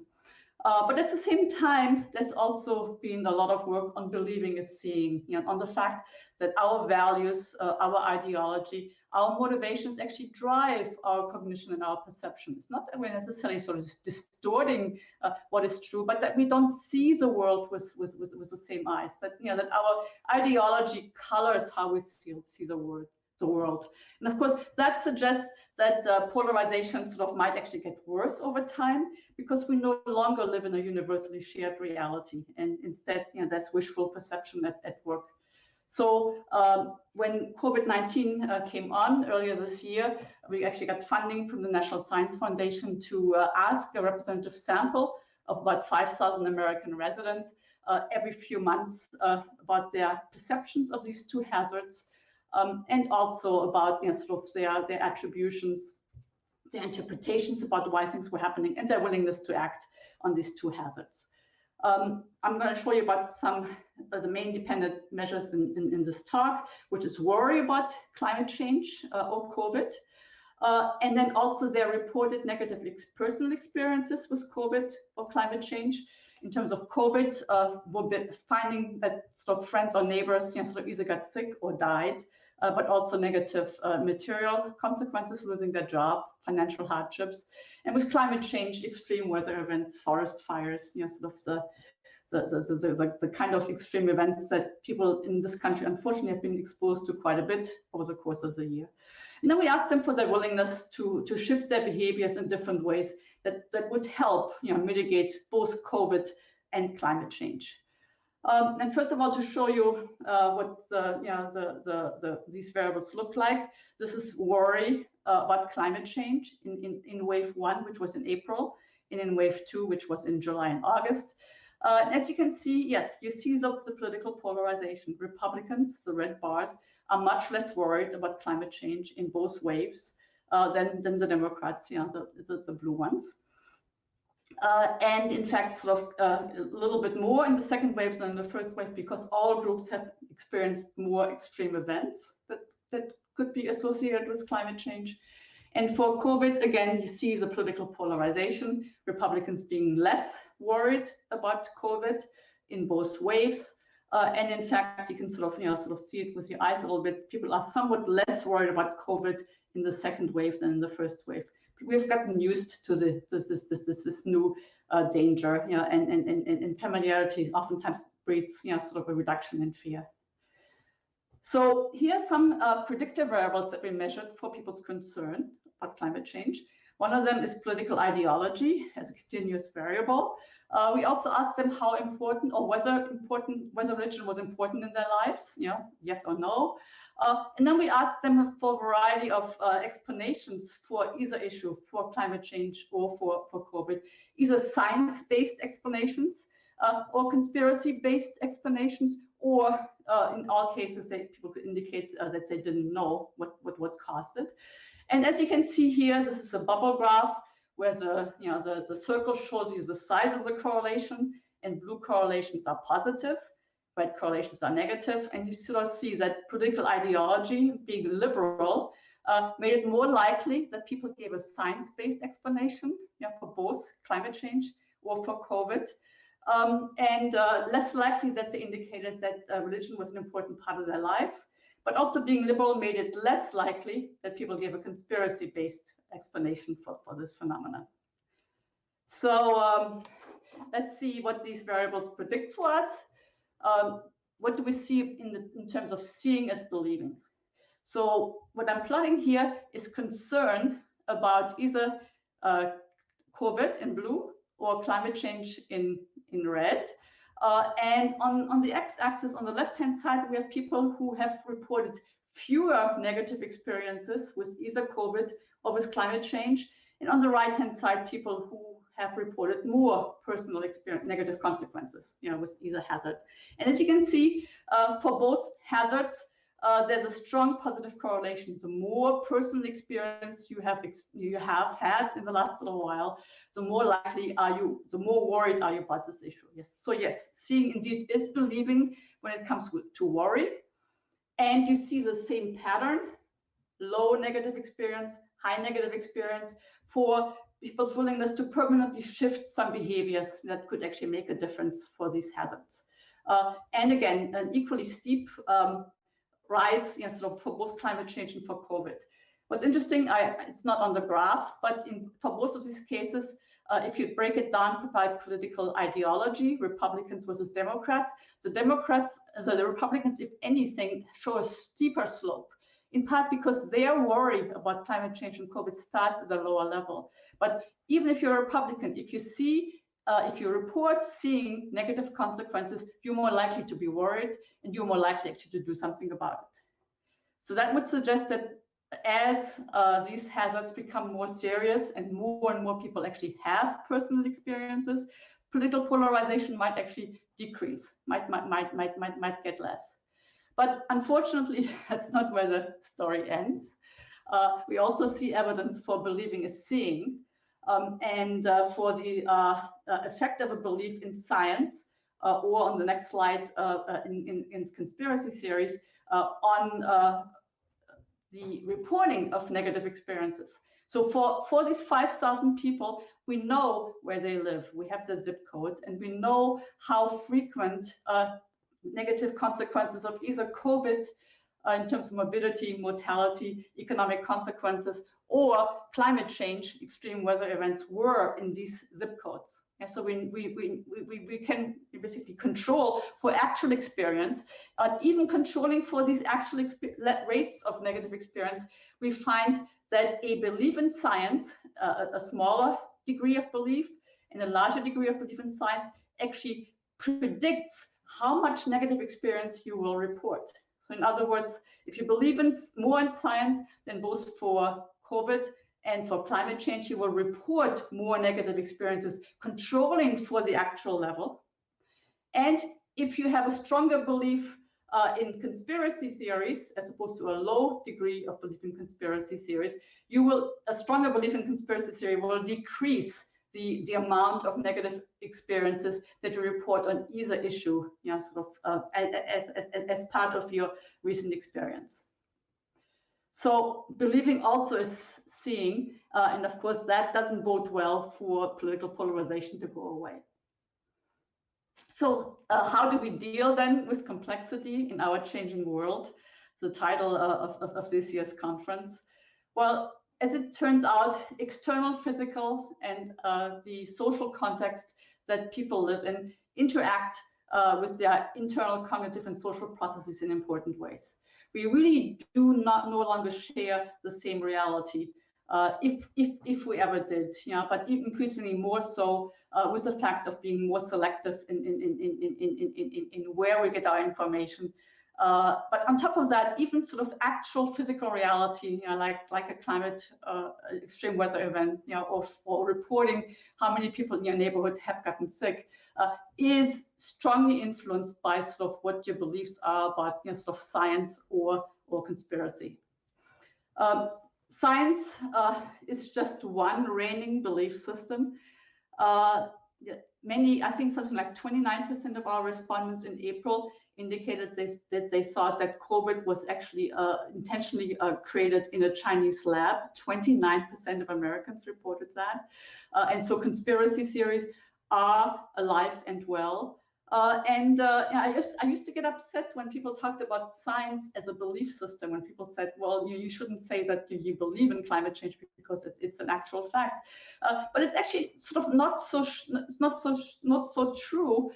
C: But at the same time, there's also been a lot of work on believing is seeing, on the fact that our values, our ideology, our motivations actually drive our cognition and our perception. It's not that we're necessarily sort of distorting what is true, but that we don't see the world with the same eyes. That that our ideology colors how we see the world. And of course, that suggests that polarization sort of might actually get worse over time because we no longer live in a universally shared reality, and instead, there's wishful perception at work. So when COVID-19 came on earlier this year, we actually got funding from the National Science Foundation to ask a representative sample of about 5,000 American residents every few months about their perceptions of these two hazards, and also about sort of their attributions, their interpretations about why things were happening, and their willingness to act on these two hazards. I'm going to show you about some of the main dependent measures in this talk, which is worry about climate change or COVID, and then also their reported negative personal experiences with COVID or climate change. In terms of COVID, we'll be finding that sort of friends or neighbors sort of either got sick or died, but also negative material consequences, losing their job, financial hardships. And with climate change, extreme weather events, forest fires, sort of the kind of extreme events that people in this country, unfortunately, have been exposed to quite a bit over the course of the year. And then we asked them for their willingness to shift their behaviors in different ways that would help mitigate both COVID and climate change. And first of all, to show you what these variables look like, this is worry about climate change in wave 1, which was in April, and in wave 2, which was in July and August. And as you can see, yes, you see the political polarization. Republicans, the red bars, are much less worried about climate change in both waves than the Democrats, the blue ones. And in fact, sort of a little bit more in the second wave than in the first wave, because all groups have experienced more extreme events that could be associated with climate change. And for COVID, again, you see the political polarization, Republicans being less worried about COVID in both waves. And in fact, you can sort of see it with your eyes a little bit. People are somewhat less worried about COVID in the second wave than in the first wave. We've gotten used to this new danger, and familiarity oftentimes breeds, sort of a reduction in fear. So here are some predictive variables that we measured for people's concern about climate change. One of them is political ideology as a continuous variable. We also asked them how important, or whether religion was important in their lives, yes or no. And then we asked them for a variety of explanations for either issue, for climate change or for COVID, either science-based explanations or conspiracy-based explanations, or in all cases, people could indicate that they didn't know what caused it. And as you can see here, this is a bubble graph where the circle shows you the size of the correlation, and blue correlations are positive, red correlations are negative. And you sort of see that political ideology, being liberal, made it more likely that people gave a science-based explanation for both climate change or for COVID. And less likely that they indicated that religion was an important part of their life. But also being liberal made it less likely that people gave a conspiracy-based explanation for this phenomenon. So let's see what these variables predict for us. What do we see in terms of seeing as believing? So what I'm plotting here is concern about either COVID in blue or climate change in red. And on the x-axis, on the left-hand side, we have people who have reported fewer negative experiences with either COVID or with climate change. And on the right-hand side, people who have reported more personal negative consequences, with either hazard. And as you can see, for both hazards, there's a strong positive correlation. The more personal experience you have had in the last little while, the more likely are you, the more worried are you about this issue. Yes. So yes, seeing indeed is believing when it comes to worry. And you see the same pattern, low negative experience, high negative experience, for people's willingness to permanently shift some behaviors that could actually make a difference for these hazards. And again, an equally steep rise, sort of for both climate change and for COVID. What's interesting, it's not on the graph, but for both of these cases, if you break it down by political ideology, Republicans versus Democrats, the Republicans, if anything, show a steeper slope, in part because their worry about climate change and COVID starts at a lower level. But even if you're a Republican, if you report seeing negative consequences, you're more likely to be worried, and you're more likely actually to do something about it. So that would suggest that as these hazards become more serious and more people actually have personal experiences, political polarization might actually decrease, might get less. But unfortunately, that's not where the story ends. We also see evidence for believing is seeing, and for the effect of a belief in science, or on the next slide, in conspiracy theories, on the reporting of negative experiences. So for these 5,000 people, we know where they live. We have the zip code, and we know how frequent negative consequences of either COVID in terms of morbidity, mortality, economic consequences, or climate change, extreme weather events were in these zip codes. And so we can basically control for actual experience, even controlling for these actual rates of negative experience, we find that a belief in science, a smaller degree of belief and a larger degree of belief in science, actually predicts how much negative experience you will report. So in other words, if you believe more in science, then both for COVID and for climate change, you will report more negative experiences, controlling for the actual level. And if you have a stronger belief in conspiracy theories, as opposed to a low degree of belief in conspiracy theories, a stronger belief in conspiracy theory will decrease the amount of negative experiences that you report on either issue, as part of your recent experience. So believing also is seeing, and of course that doesn't bode well for political polarization to go away. So how do we deal then with complexity in our changing world? The title of this year's conference. Well, as it turns out, external physical and the social context that people live in interact with their internal cognitive and social processes in important ways. We really do not no longer share the same reality, if we ever did, but even increasingly more so with the fact of being more selective in where we get our information. But on top of that, even sort of actual physical reality, like a climate extreme weather event, or reporting how many people in your neighborhood have gotten sick, is strongly influenced by sort of what your beliefs are about sort of science or conspiracy. Science is just one reigning belief system. I think something like 29% of our respondents in April indicated that they thought that COVID was actually intentionally created in a Chinese lab. 29% of Americans reported that. And so conspiracy theories are alive and well. I used to get upset when people talked about science as a belief system, when people said, well, you shouldn't say that you believe in climate change because it's an actual fact. But it's actually sort of not so true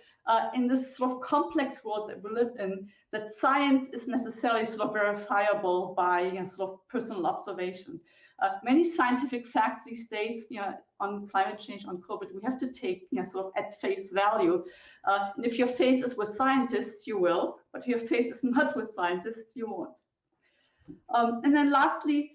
C: in this sort of complex world that we live in, that science is necessarily sort of verifiable by sort of personal observation. Many scientific facts these days, on climate change, on COVID, we have to take, sort of at face value. And if your face is with scientists, you will, but if your face is not with scientists, you won't. And then lastly,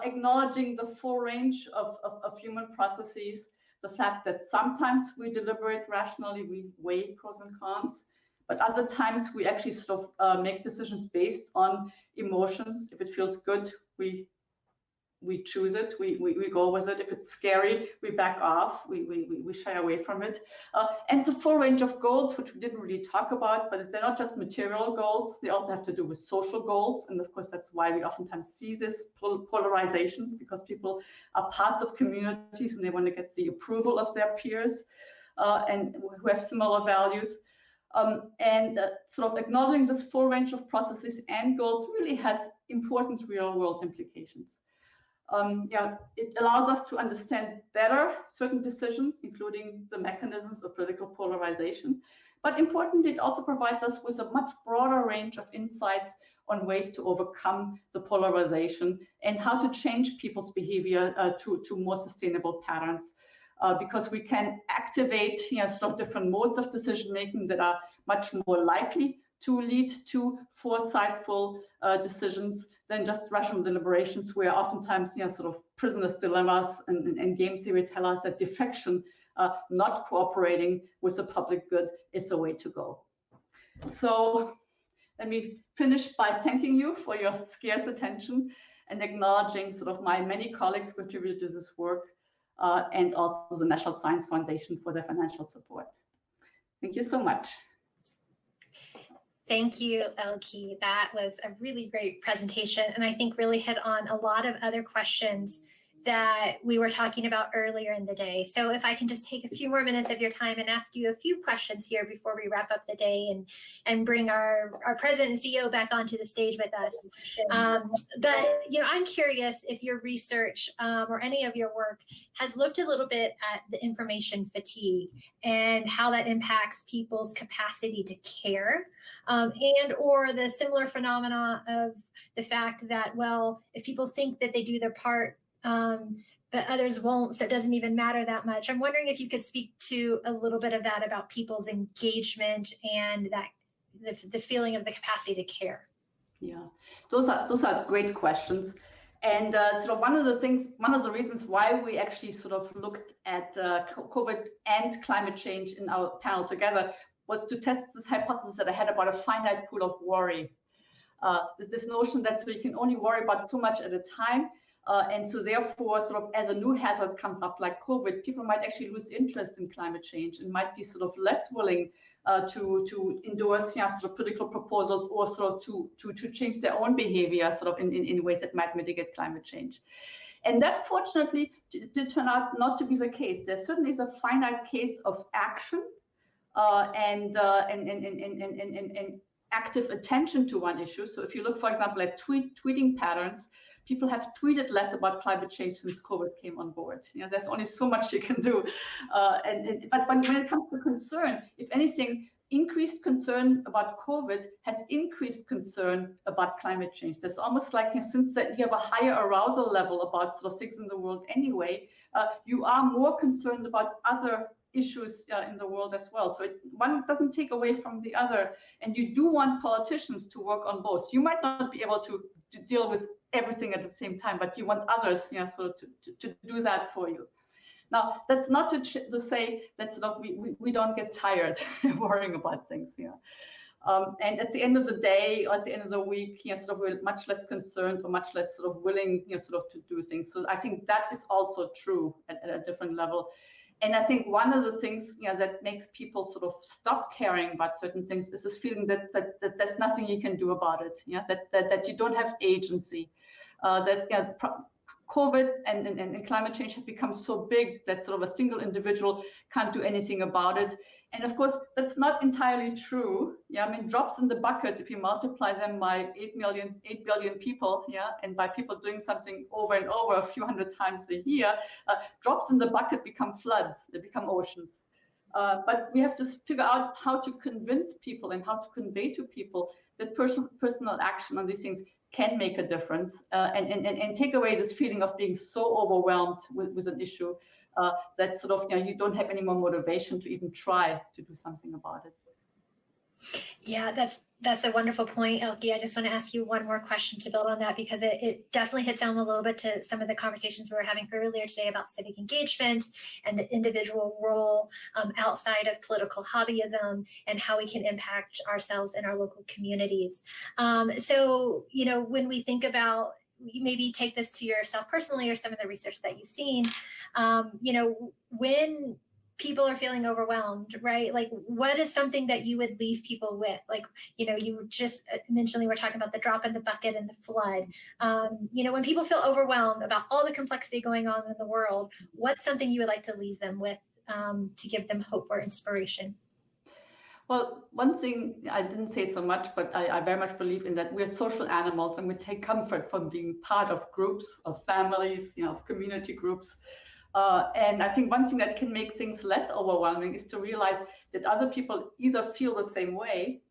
C: acknowledging the full range of human processes, the fact that sometimes we deliberate rationally, we weigh pros and cons, but other times we actually sort of make decisions based on emotions. If it feels good, we choose it, we go with it. If it's scary, we back off, we shy away from it. And the full range of goals, which we didn't really talk about, but they're not just material goals, they also have to do with social goals. And of course, that's why we oftentimes see this polarizations, because people are parts of communities and they want to get the approval of their peers and who have similar values. Sort of acknowledging this full range of processes and goals really has important real world implications. It allows us to understand better certain decisions, including the mechanisms of political polarization. But importantly, it also provides us with a much broader range of insights on ways to overcome the polarization and how to change people's behavior to more sustainable patterns. Because we can activate sort of different modes of decision making that are much more likely to lead to foresightful decisions than just rational deliberations, where oftentimes sort of prisoners' dilemmas and game theory tell us that defection, not cooperating with the public good, is the way to go. So let me finish by thanking you for your scarce attention and acknowledging sort of my many colleagues who contributed to this work, and also the National Science Foundation for their financial support. Thank you so much.
B: Thank you, Elke. That was a really great presentation, and I think really hit on a lot of other questions that we were talking about earlier in the day. So if I can just take a few more minutes of your time and ask you a few questions here before we wrap up the day and bring our president and CEO back onto the stage with us. But I'm curious if your research or any of your work has looked a little bit at the information fatigue and how that impacts people's capacity to care, and or the similar phenomena of the fact that, well, if people think that they do their part, but others won't, so it doesn't even matter that much. I'm wondering if you could speak to a little bit of that about people's engagement and that the feeling of the capacity to care.
C: Yeah, those are great questions. And sort of one of the reasons why we actually sort of looked at COVID and climate change in our panel together was to test this hypothesis that I had about a finite pool of worry. There's this notion that so you can only worry about so much at a time. And so therefore, sort of as a new hazard comes up like COVID, people might actually lose interest in climate change and might be sort of less willing to endorse sort of political proposals or sort of to change their own behavior sort of in ways that might mitigate climate change. And that fortunately did turn out not to be the case. There certainly is a finite case of action and active attention to one issue. So if you look, for example, at tweeting patterns, people have tweeted less about climate change since COVID came on board. There's only so much you can do. But when it comes to concern, if anything, increased concern about COVID has increased concern about climate change. There's almost like, since that you have a higher arousal level about sort of things in the world anyway, you are more concerned about other issues in the world as well. So one doesn't take away from the other. And you do want politicians to work on both. You might not be able to deal with everything at the same time, but you want others sort of to do that for you. Now, that's not to say that sort of we don't get tired worrying about things. And at the end of the day, or at the end of the week, sort of we're much less concerned or much less sort of willing, sort of to do things. So I think that is also true at a different level. And I think one of the things that makes people sort of stop caring about certain things is this feeling that there's nothing you can do about it. That you don't have agency. That COVID and climate change have become so big that sort of a single individual can't do anything about it. And of course, that's not entirely true. I mean, drops in the bucket, if you multiply them by 8 billion people, and by people doing something over and over a few hundred times a year, drops in the bucket become floods, they become oceans. But we have to figure out how to convince people and how to convey to people that personal action on these things can make a difference and take away this feeling of being so overwhelmed with an issue that sort of you don't have any more motivation to even try to do something about it.
B: Yeah, that's a wonderful point, Elke. I just want to ask you one more question to build on that, because it definitely hits on a little bit to some of the conversations we were having earlier today about civic engagement and the individual role outside of political hobbyism and how we can impact ourselves and our local communities. So, when we think about, maybe take this to yourself personally or some of the research that you've seen, when people are feeling overwhelmed, right? Like, what is something that you would leave people with? Like, you just mentioned, we were talking about the drop in the bucket and the flood. When people feel overwhelmed about all the complexity going on in the world, what's something you would like to leave them with to give them hope or inspiration?
C: Well, one thing I didn't say so much, but I very much believe in that we're social animals and we take comfort from being part of groups, of families, of community groups. And I think one thing that can make things less overwhelming is to realize that other people either feel the same way,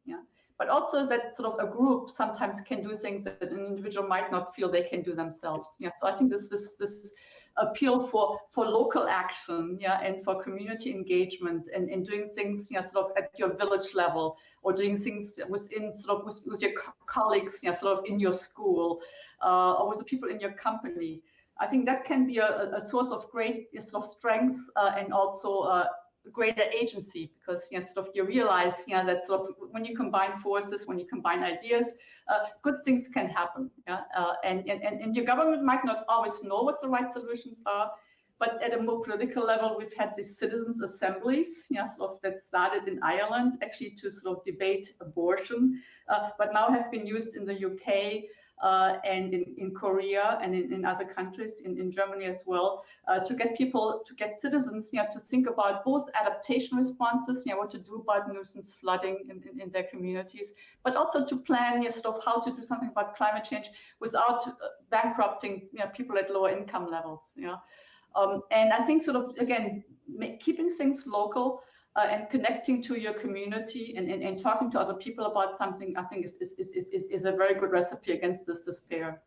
C: but also that sort of a group sometimes can do things that an individual might not feel they can do themselves. So I think this appeal for local action, and for community engagement and doing things, sort of at your village level, or doing things within sort of with your colleagues, sort of in your school, or with the people in your company. I think that can be a source of great sort of strength and also greater agency, because sort of you realize that sort of when you combine forces, when you combine ideas, good things can happen. And your government might not always know what the right solutions are, but at a more political level, we've had these citizens' assemblies, sort of that started in Ireland actually to sort of debate abortion, but now have been used in the UK. And in Korea and in other countries, in Germany as well, to get citizens, to think about both adaptation responses, what to do about nuisance flooding in their communities, but also to plan, sort of how to do something about climate change without bankrupting, people at lower income levels. And I think sort of, again, keeping things local, and connecting to your community and talking to other people about something, I think is a very good recipe against this despair.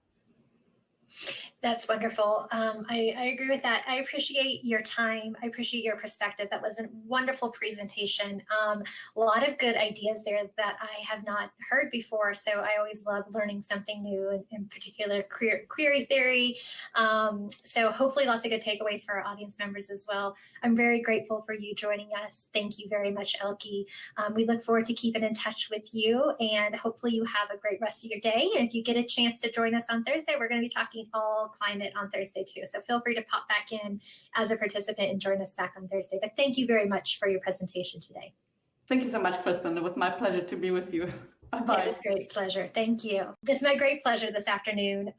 B: That's wonderful. I agree with that. I appreciate your time. I appreciate your perspective. That was a wonderful presentation. A lot of good ideas there that I have not heard before. So I always love learning something new, in particular query theory. So hopefully lots of good takeaways for our audience members as well. I'm very grateful for you joining us. Thank you very much, Elke. We look forward to keeping in touch with you, and hopefully you have a great rest of your day. And if you get a chance to join us on Thursday, we're going to be talking all climate on Thursday too. So feel free to pop back in as a participant and join us back on Thursday. But thank you very much for your presentation today.
C: Thank you so much, Kristan. It was my pleasure to be with you. Bye-bye.
B: It was a great pleasure. Thank you. It's my great pleasure this afternoon.